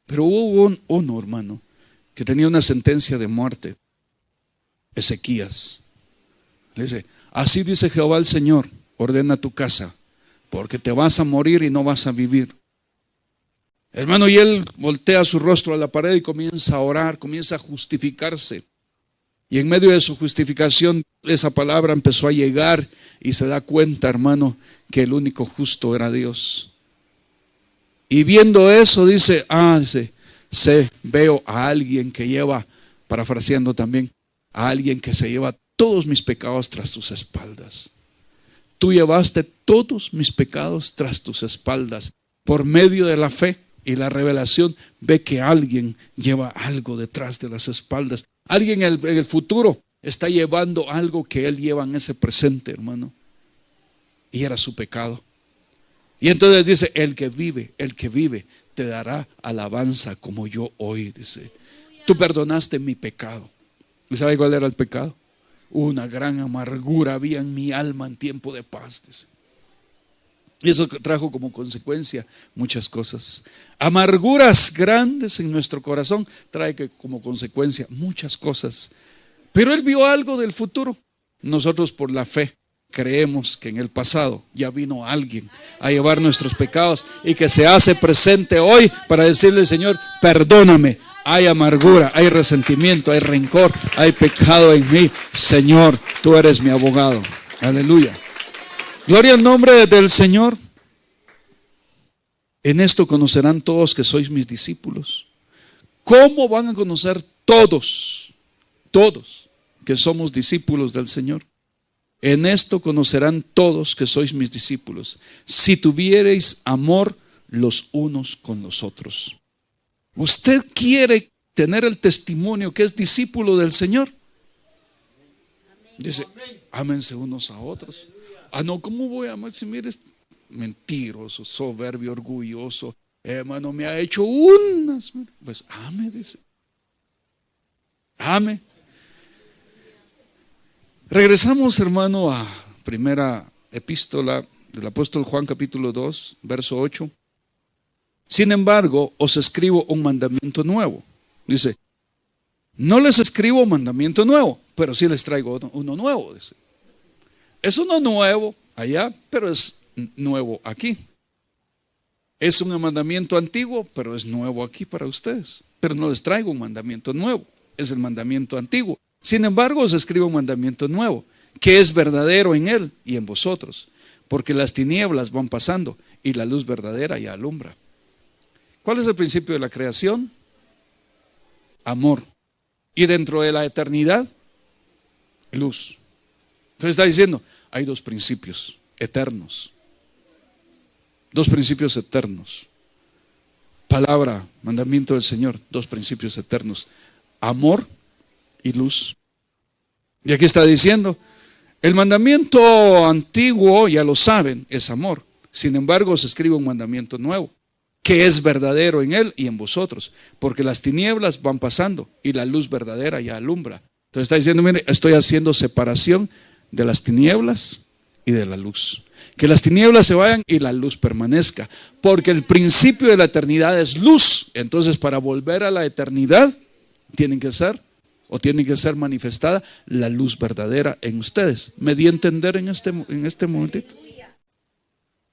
Pero hubo uno, hermano, que tenía una sentencia de muerte, Ezequías. Le dice, así dice Jehová el Señor, ordena tu casa, porque te vas a morir y no vas a vivir. Hermano, y él voltea su rostro a la pared y comienza a orar, comienza a justificarse. Y en medio de su justificación, esa palabra empezó a llegar y se da cuenta, hermano, que el único justo era Dios. Y viendo eso, dice, veo a alguien que lleva, parafraseando también, a alguien que se lleva todos mis pecados tras tus espaldas. Tú llevaste todos mis pecados tras tus espaldas. Por medio de la fe y la revelación, ve que alguien lleva algo detrás de las espaldas. Alguien en el futuro está llevando algo que él lleva en ese presente, hermano. Y era su pecado. Y entonces dice, el que vive, te dará alabanza como yo hoy, dice. Tú perdonaste mi pecado. ¿Y sabe cuál era el pecado? Una gran amargura había en mi alma en tiempo de paz, dice. Y eso trajo como consecuencia muchas cosas. Amarguras grandes en nuestro corazón trae como consecuencia muchas cosas. Pero él vio algo del futuro. Nosotros por la fe creemos que en el pasado ya vino alguien a llevar nuestros pecados y que se hace presente hoy para decirle, Señor, perdóname. Hay amargura, hay resentimiento, hay rencor, hay pecado en mí. Señor, tú eres mi abogado. Aleluya. Gloria al nombre del Señor. En esto conocerán todos que sois mis discípulos. ¿Cómo van a conocer todos que somos discípulos del Señor? En esto conocerán todos que sois mis discípulos, si tuviereis amor los unos con los otros. ¿Usted quiere tener el testimonio que es discípulo del Señor? Dice, ámense unos a otros. No, ¿cómo voy a amar si mires? Mentiroso, soberbio, orgulloso. Hermano, me ha hecho unas. Pues ame, dice. Ame. Regresamos, hermano, a primera epístola del apóstol Juan, capítulo 2, verso 8. Sin embargo, os escribo un mandamiento nuevo. Dice, no les escribo un mandamiento nuevo, pero sí les traigo uno nuevo, dice. Es uno nuevo allá, pero es nuevo aquí. Es un mandamiento antiguo, pero es nuevo aquí para ustedes. Pero no les traigo un mandamiento nuevo, es el mandamiento antiguo. Sin embargo, os escribo un mandamiento nuevo, que es verdadero en él y en vosotros, porque las tinieblas van pasando y la luz verdadera ya alumbra. ¿Cuál es el principio de la creación? Amor. Y dentro de la eternidad, luz. Entonces está diciendo, hay dos principios eternos. Dos principios eternos. Palabra, mandamiento del Señor, dos principios eternos. Amor y luz. Y aquí está diciendo, el mandamiento antiguo, ya lo saben, es amor. Sin embargo, se escribe un mandamiento nuevo, que es verdadero en él y en vosotros, porque las tinieblas van pasando y la luz verdadera ya alumbra. Entonces está diciendo, mire, estoy haciendo separación de las tinieblas y de la luz. Que las tinieblas se vayan y la luz permanezca, porque el principio de la eternidad es luz. Entonces, para volver a la eternidad, tiene que ser manifestada la luz verdadera en ustedes. ¿Me di a entender en este momentito?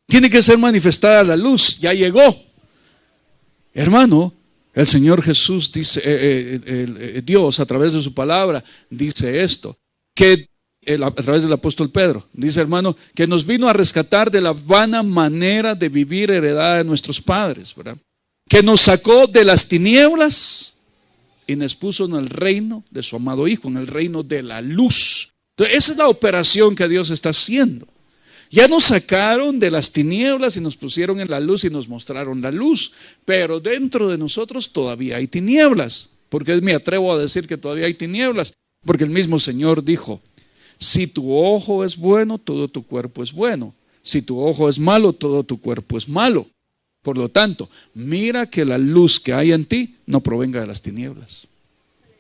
Tiene que ser manifestada la luz, ya llegó. Hermano, el Señor Jesús dice, Dios a través de su palabra dice esto, que a través del apóstol Pedro, dice, hermano, que nos vino a rescatar de la vana manera de vivir heredada de nuestros padres, ¿verdad? Que nos sacó de las tinieblas y nos puso en el reino de su amado Hijo, en el reino de la luz. Entonces, esa es la operación que Dios está haciendo. Ya nos sacaron de las tinieblas y nos pusieron en la luz y nos mostraron la luz, pero dentro de nosotros todavía hay tinieblas. Porque me atrevo a decir que todavía hay tinieblas, porque el mismo Señor dijo, si tu ojo es bueno, todo tu cuerpo es bueno. Si tu ojo es malo, todo tu cuerpo es malo. Por lo tanto, mira que la luz que hay en ti no provenga de las tinieblas.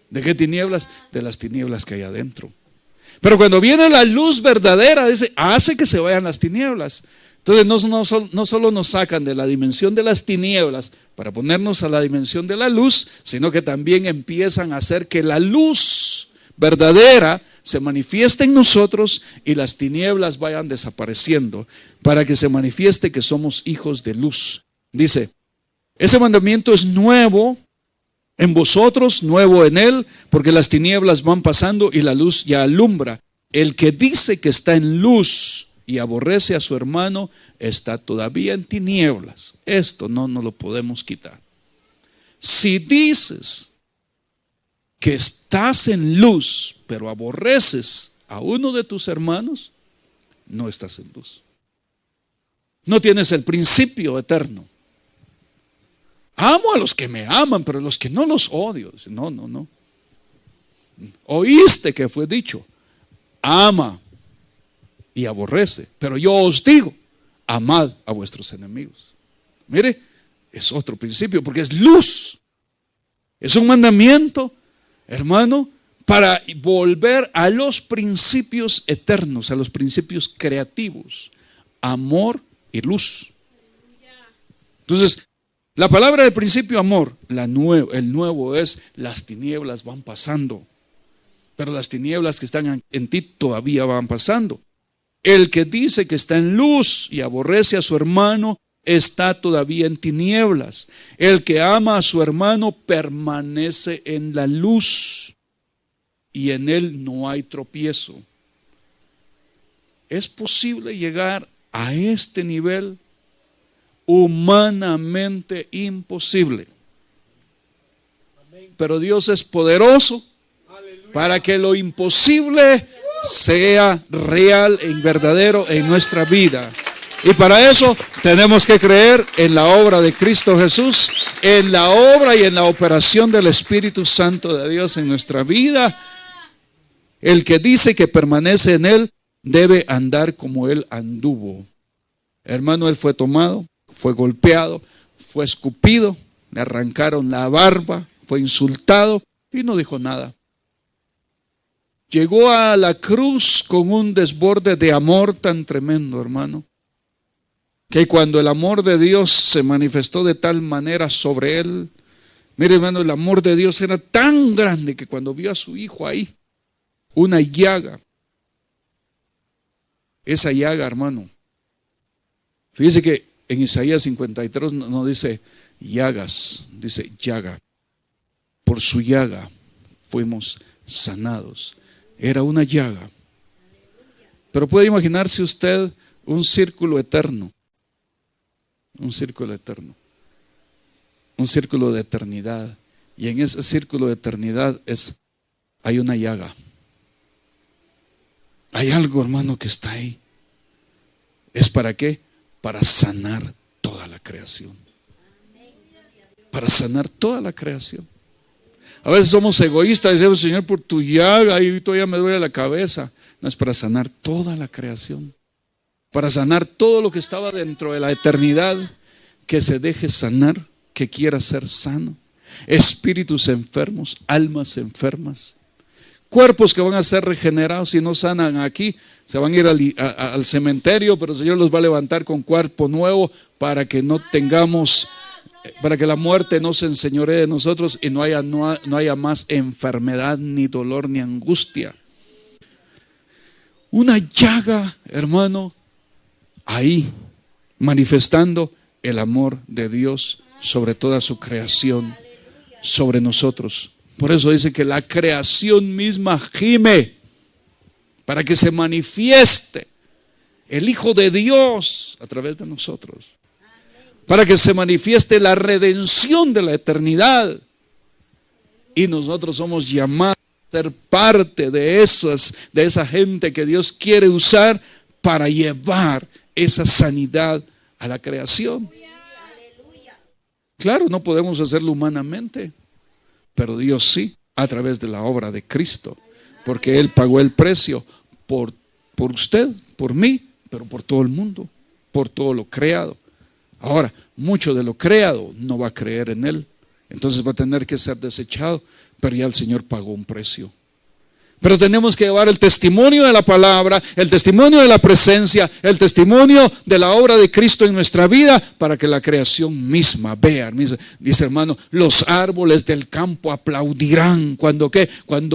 ¿De qué tinieblas? De las tinieblas que hay adentro. Pero cuando viene la luz verdadera, dice, hace que se vayan las tinieblas. Entonces no solo nos sacan de la dimensión de las tinieblas para ponernos a la dimensión de la luz, sino que también empiezan a hacer que la luz verdadera se manifieste en nosotros y las tinieblas vayan desapareciendo para que se manifieste que somos hijos de luz. Dice, ese mandamiento es nuevo en vosotros, nuevo en él, porque las tinieblas van pasando y la luz ya alumbra. El que dice que está en luz y aborrece a su hermano, está todavía en tinieblas. Esto no lo podemos quitar. Si dices que estás en luz, pero aborreces a uno de tus hermanos, no estás en luz. No tienes el principio eterno. Amo a los que me aman, pero a los que no los odio. No. Oíste que fue dicho, ama y aborrece, pero yo os digo, amad a vuestros enemigos. Mire, es otro principio, porque es luz. Es un mandamiento, hermano, para volver a los principios eternos, a los principios creativos, amor y luz. Entonces, la palabra del principio amor, el nuevo es, las tinieblas van pasando, pero las tinieblas que están en ti todavía van pasando. El que dice que está en luz y aborrece a su hermano, está todavía en tinieblas. El que ama a su hermano permanece en la luz y en él no hay tropiezo. ¿Es posible llegar a este nivel? Humanamente imposible. Pero Dios es poderoso para que lo imposible sea real y verdadero en nuestra vida. Y para eso tenemos que creer en la obra de Cristo Jesús, en la obra y en la operación del Espíritu Santo de Dios en nuestra vida. El que dice que permanece en él debe andar como él anduvo. Hermano, él fue tomado, fue golpeado, fue escupido, le arrancaron la barba, fue insultado y no dijo nada. Llegó a la cruz con un desborde de amor tan tremendo, hermano, que cuando el amor de Dios se manifestó de tal manera sobre él, mire, hermano, el amor de Dios era tan grande que cuando vio a su hijo ahí, una llaga, esa llaga, hermano, fíjese que en Isaías 53 no dice llagas, dice llaga. Por su llaga fuimos sanados. Era una llaga. Pero puede imaginarse usted un círculo eterno. Un círculo eterno. Un círculo de eternidad. Y en ese círculo de eternidad hay una llaga. Hay algo, hermano, que está ahí. ¿Es para qué? Para sanar toda la creación. Para sanar toda la creación. A veces somos egoístas y decimos, Señor, por tu llaga y todavía me duele la cabeza. No, es para sanar toda la creación. Para sanar todo lo que estaba dentro de la eternidad, que se deje sanar, que quiera ser sano. Espíritus enfermos, almas enfermas, cuerpos que van a ser regenerados. Si no sanan aquí, se van a ir al cementerio, pero el Señor los va a levantar con cuerpo nuevo para que no tengamos, para que la muerte no se enseñoree de nosotros y no haya más enfermedad, ni dolor, ni angustia. Una llaga, hermano, ahí, manifestando el amor de Dios sobre toda su creación, sobre nosotros. Por eso dice que la creación misma gime para que se manifieste el Hijo de Dios a través de nosotros, para que se manifieste la redención de la eternidad. Y nosotros somos llamados a ser parte de esa gente que Dios quiere usar para llevar esa sanidad a la creación. Claro, no podemos hacerlo humanamente, pero Dios sí, a través de la obra de Cristo, porque Él pagó el precio por usted, por mí, pero por todo el mundo, por todo lo creado. Ahora, mucho de lo creado no va a creer en Él, entonces va a tener que ser desechado, pero ya el Señor pagó un precio. Pero tenemos que llevar el testimonio de la palabra, el testimonio de la presencia, el testimonio de la obra de Cristo en nuestra vida, para que la creación misma vea. Dice, hermano, los árboles del campo aplaudirán cuando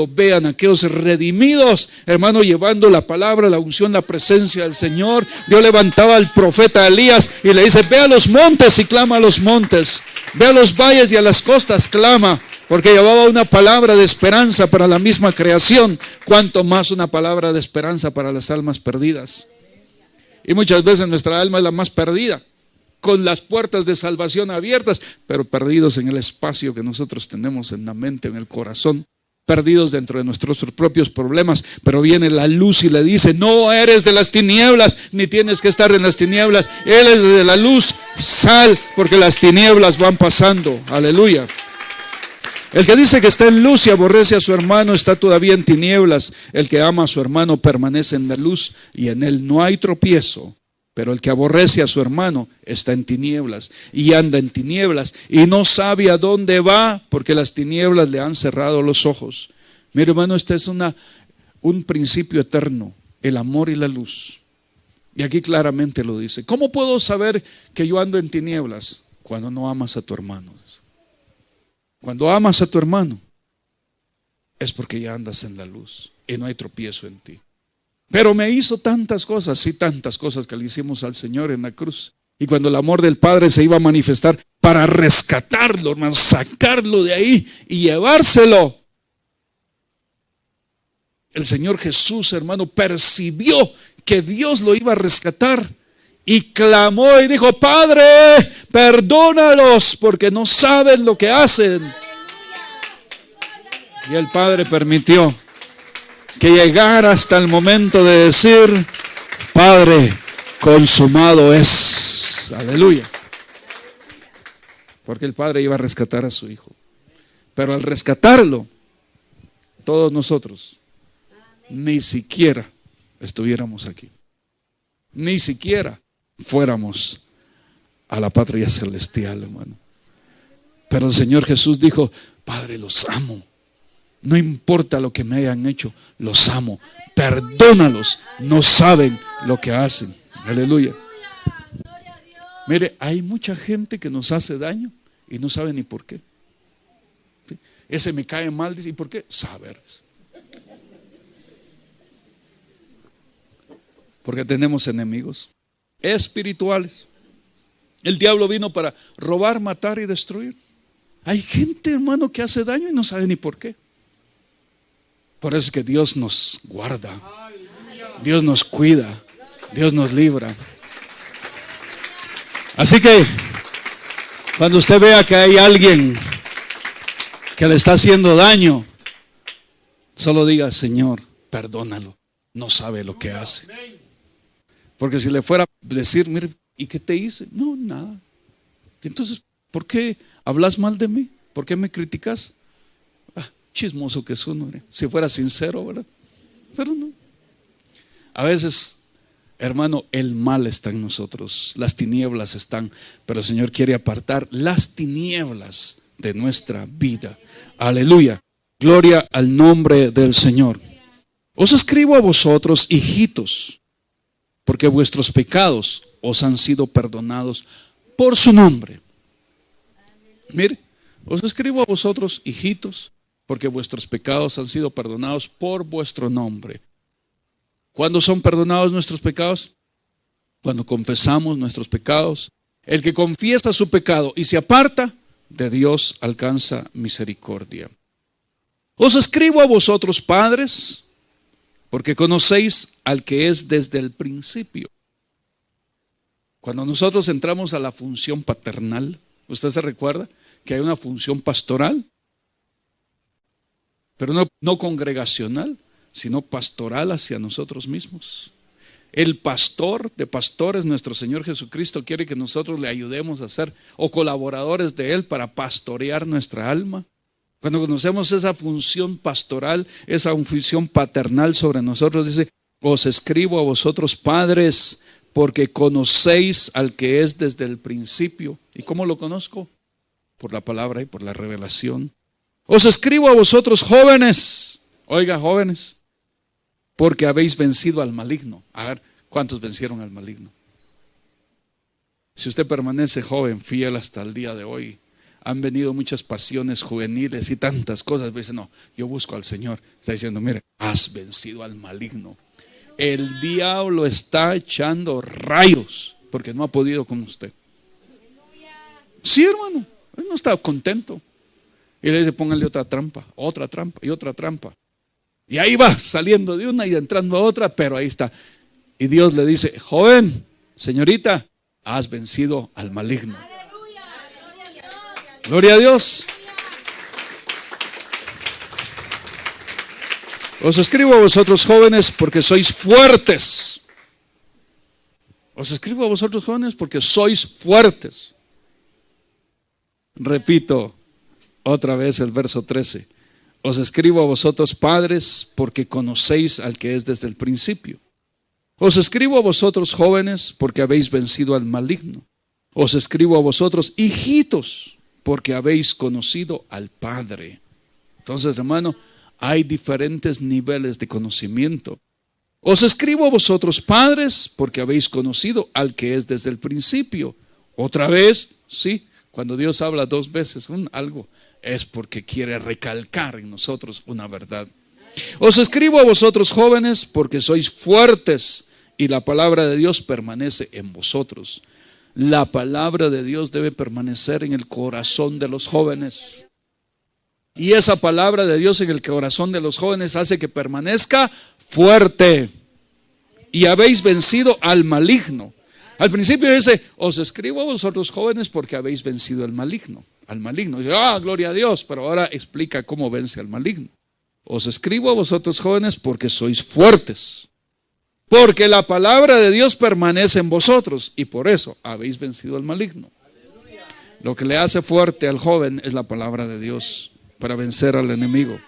vean a aquellos redimidos, hermano, llevando la palabra, la unción, la presencia del Señor. Dios levantaba al profeta Elías y le dice, ve a los montes y clama a los montes, ve a los valles y a las costas, clama. Porque llevaba una palabra de esperanza para la misma creación, cuanto más una palabra de esperanza para las almas perdidas. Y muchas veces nuestra alma es la más perdida, con las puertas de salvación abiertas, pero perdidos en el espacio que nosotros tenemos en la mente, en el corazón, perdidos dentro de nuestros propios problemas. Pero viene la luz y le dice, no eres de las tinieblas, ni tienes que estar en las tinieblas, eres de la luz, sal, porque las tinieblas van pasando. Aleluya. El que dice que está en luz y aborrece a su hermano está todavía en tinieblas. El que ama a su hermano permanece en la luz y en él no hay tropiezo. Pero el que aborrece a su hermano está en tinieblas y anda en tinieblas y no sabe a dónde va porque las tinieblas le han cerrado los ojos. Mire, hermano, este es un principio eterno, el amor y la luz. Y aquí claramente lo dice. ¿Cómo puedo saber que yo ando en tinieblas? Cuando no amas a tu hermano. Cuando amas a tu hermano, es porque ya andas en la luz y no hay tropiezo en ti. Pero me hizo tantas cosas, sí, tantas cosas que le hicimos al Señor en la cruz. Y cuando el amor del Padre se iba a manifestar para rescatarlo, hermano, sacarlo de ahí y llevárselo, el Señor Jesús, hermano, percibió que Dios lo iba a rescatar. Y clamó y dijo, Padre, perdónalos porque no saben lo que hacen. Y el Padre permitió que llegara hasta el momento de decir, Padre, consumado es. Aleluya. Porque el Padre iba a rescatar a su Hijo. Pero al rescatarlo, todos nosotros ni siquiera estuviéramos aquí. Ni siquiera fuéramos a la patria celestial, hermano. Pero el Señor Jesús dijo, Padre, los amo. No importa lo que me hayan hecho, los amo. Perdónalos, no saben lo que hacen. Aleluya. Mire, hay mucha gente que nos hace daño y no sabe ni por qué. ¿Sí? Ese me cae mal, dice, ¿y por qué? Saber. Porque tenemos enemigos espirituales. El diablo vino para robar, matar y destruir. Hay gente, hermano, que hace daño y no sabe ni por qué. Por eso es que Dios nos guarda, Dios nos cuida, Dios nos libra. Así que cuando usted vea que hay alguien que le está haciendo daño, solo diga: Señor, perdónalo, no sabe lo que hace. Porque si le fuera a decir: mire, ¿y qué te hice? No, nada. Entonces, ¿por qué hablas mal de mí? ¿Por qué me criticas? Chismoso que es uno, si fuera sincero, ¿verdad? Pero no. A veces, hermano, el mal está en nosotros, las tinieblas están, pero el Señor quiere apartar las tinieblas de nuestra vida. Aleluya, gloria al nombre del Señor. Os escribo a vosotros, hijitos, porque vuestros pecados os han sido perdonados por su nombre. Mire, os escribo a vosotros, hijitos, porque vuestros pecados han sido perdonados por vuestro nombre. ¿Cuándo son perdonados nuestros pecados? Cuando confesamos nuestros pecados. El que confiesa su pecado y se aparta de Dios alcanza misericordia. Os escribo a vosotros, padres, porque conocéis al que es desde el principio. Cuando nosotros entramos a la función paternal, ¿usted se recuerda que hay una función pastoral? Pero no congregacional, sino pastoral hacia nosotros mismos. El pastor de pastores, nuestro Señor Jesucristo, quiere que nosotros le ayudemos a ser o colaboradores de Él para pastorear nuestra alma. Cuando conocemos esa función pastoral, esa función paternal sobre nosotros, dice: os escribo a vosotros, padres, porque conocéis al que es desde el principio. ¿Y cómo lo conozco? Por la palabra y por la revelación. Os escribo a vosotros, jóvenes. Oiga, jóvenes, porque habéis vencido al maligno. A ver, ¿cuántos vencieron al maligno? Si usted permanece joven, fiel hasta el día de hoy, han venido muchas pasiones juveniles y tantas cosas. Dice: no, yo busco al Señor. Está diciendo: mire, has vencido al maligno. El diablo está echando rayos porque no ha podido con usted. Sí, hermano, él no está contento. Y le dice: póngale otra trampa y otra trampa. Y ahí va, saliendo de una y entrando a otra, pero ahí está. Y Dios le dice: joven, señorita, has vencido al maligno. Gloria a Dios. Os escribo a vosotros, jóvenes, porque sois fuertes. Os escribo a vosotros, jóvenes, porque sois fuertes. Repito otra vez el verso 13. Os escribo a vosotros, padres, porque conocéis al que es desde el principio. Os escribo a vosotros, jóvenes, porque habéis vencido al maligno. Os escribo a vosotros, hijitos, porque habéis conocido al Padre. Entonces, hermano, hay diferentes niveles de conocimiento. Os escribo a vosotros, padres, porque habéis conocido al que es desde el principio. Otra vez, sí, cuando Dios habla dos veces algo, es porque quiere recalcar en nosotros una verdad. Os escribo a vosotros, jóvenes, porque sois fuertes y la palabra de Dios permanece en vosotros. La palabra de Dios debe permanecer en el corazón de los jóvenes. Y esa palabra de Dios en el corazón de los jóvenes hace que permanezca fuerte. Y habéis vencido al maligno. Al principio dice: os escribo a vosotros, jóvenes, porque habéis vencido al maligno. Al maligno. Dice: gloria a Dios. Pero ahora explica cómo vence al maligno. Os escribo a vosotros, jóvenes, porque sois fuertes. Porque la palabra de Dios permanece en vosotros. Y por eso habéis vencido al maligno. Lo que le hace fuerte al joven es la palabra de Dios para vencer al enemigo.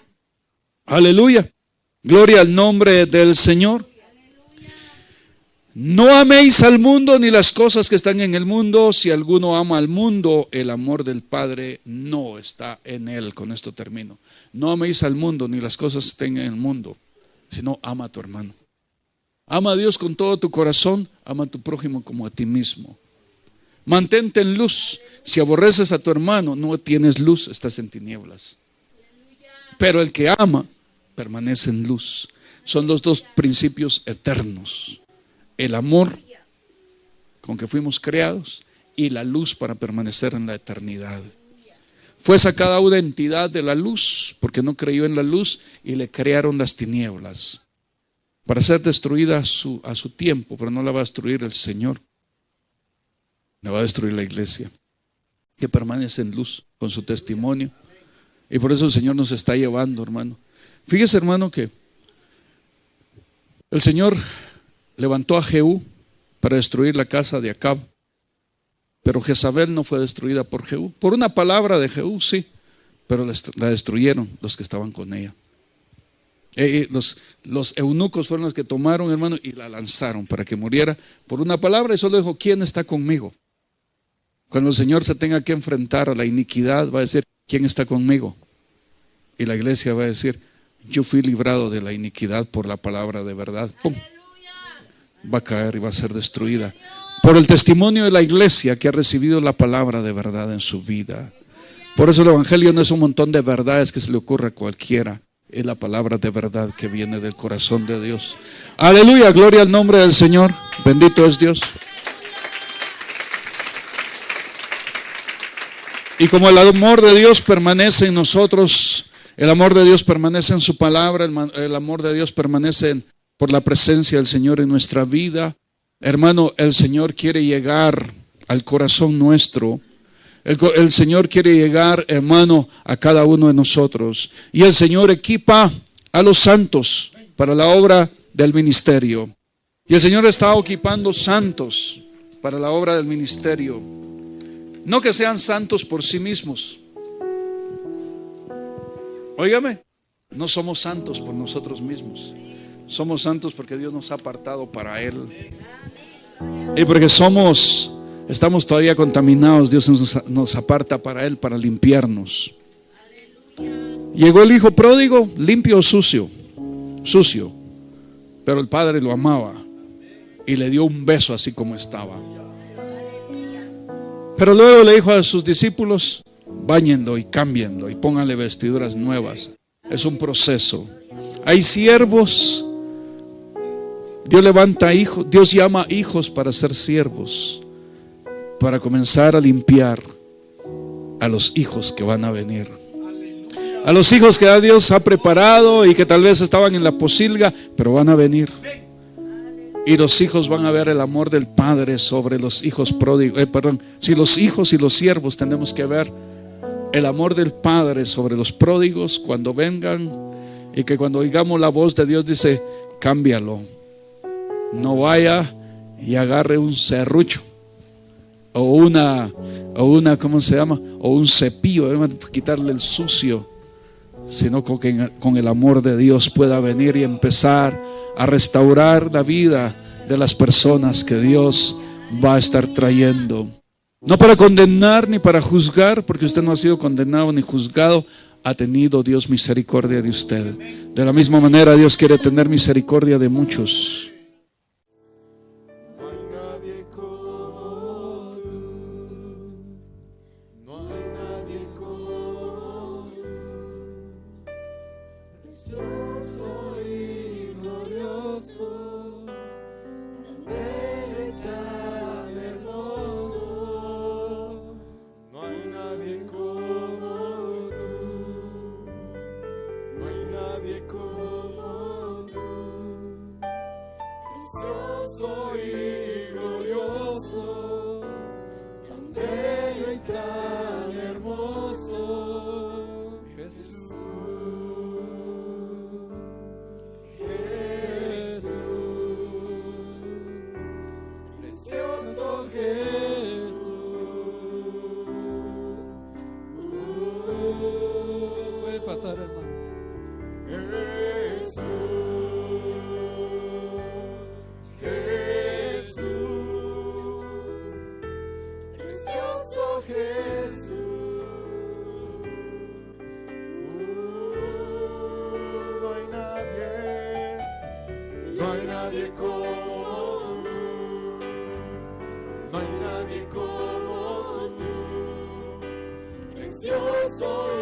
Aleluya. Gloria al nombre del Señor. No améis al mundo ni las cosas que están en el mundo. Si alguno ama al mundo, el amor del Padre no está en él. Con esto termino. No améis al mundo ni las cosas que estén en el mundo, sino ama a tu hermano. Ama a Dios con todo tu corazón, ama a tu prójimo como a ti mismo. Mantente en luz. Si aborreces a tu hermano, no tienes luz, estás en tinieblas. Pero el que ama permanece en luz. Son los dos principios eternos. El amor con que fuimos creados y la luz para permanecer en la eternidad. Fue sacada una entidad de la luz porque no creyó en la luz y le crearon las tinieblas. para ser destruida a su tiempo, pero no la va a destruir el Señor. La va a destruir la iglesia, que permanece en luz con su testimonio. Y por eso el Señor nos está llevando, hermano. Fíjese, hermano, que el Señor levantó a Jehú para destruir la casa de Acab, pero Jezabel no fue destruida por Jehú. Por una palabra de Jehú, sí, pero la destruyeron los que estaban con ella. Los eunucos fueron los que tomaron, hermano, y la lanzaron para que muriera por una palabra, y solo dijo: ¿quién está conmigo? Cuando el Señor se tenga que enfrentar a la iniquidad, va a decir: ¿quién está conmigo? Y la iglesia va a decir: yo fui librado de la iniquidad por la palabra de verdad. ¡Pum! Va a caer y va a ser destruida por el testimonio de la iglesia que ha recibido la palabra de verdad en su vida. Por eso el evangelio no es un montón de verdades que se le ocurra a cualquiera. Es la palabra de verdad que viene del corazón de Dios. Aleluya, gloria al nombre del Señor. Bendito es Dios. Y como el amor de Dios permanece en nosotros, el amor de Dios permanece en su palabra, el amor de Dios permanece por la presencia del Señor en nuestra vida. Hermano, el Señor quiere llegar al corazón nuestro. El Señor quiere llegar, hermano, a cada uno de nosotros. Y el Señor equipa a los santos para la obra del ministerio. Y el Señor está equipando santos para la obra del ministerio. No que sean santos por sí mismos. Óigame, no somos santos por nosotros mismos. Somos santos porque Dios nos ha apartado para Él. Y porque estamos todavía contaminados, Dios nos aparta para Él, para limpiarnos. Llegó el hijo pródigo, limpio o sucio. Sucio. Pero el padre lo amaba y le dio un beso así como estaba. Pero luego le dijo a sus discípulos: báñenlo y cámbienlo y pónganle vestiduras nuevas. Es un proceso. Hay siervos. Dios levanta hijos, Dios llama hijos para ser siervos, para comenzar a limpiar a los hijos que van a venir. A los hijos que Dios ha preparado y que tal vez estaban en la posilga, pero van a venir. Y los hijos van a ver el amor del Padre sobre los hijos pródigos. Si los hijos y los siervos tenemos que ver el amor del Padre sobre los pródigos cuando vengan, y que cuando oigamos la voz de Dios dice: cámbialo. No vaya y agarre un serrucho o una ¿cómo se llama? O un cepillo, quitarle el sucio, sino que con el amor de Dios pueda venir y empezar a restaurar la vida de las personas que Dios va a estar trayendo. No para condenar ni para juzgar, porque usted no ha sido condenado ni juzgado. Ha tenido Dios misericordia de usted. De la misma manera Dios quiere tener misericordia de muchos. No hay nadie como tú, no hay nadie como tú, precioso.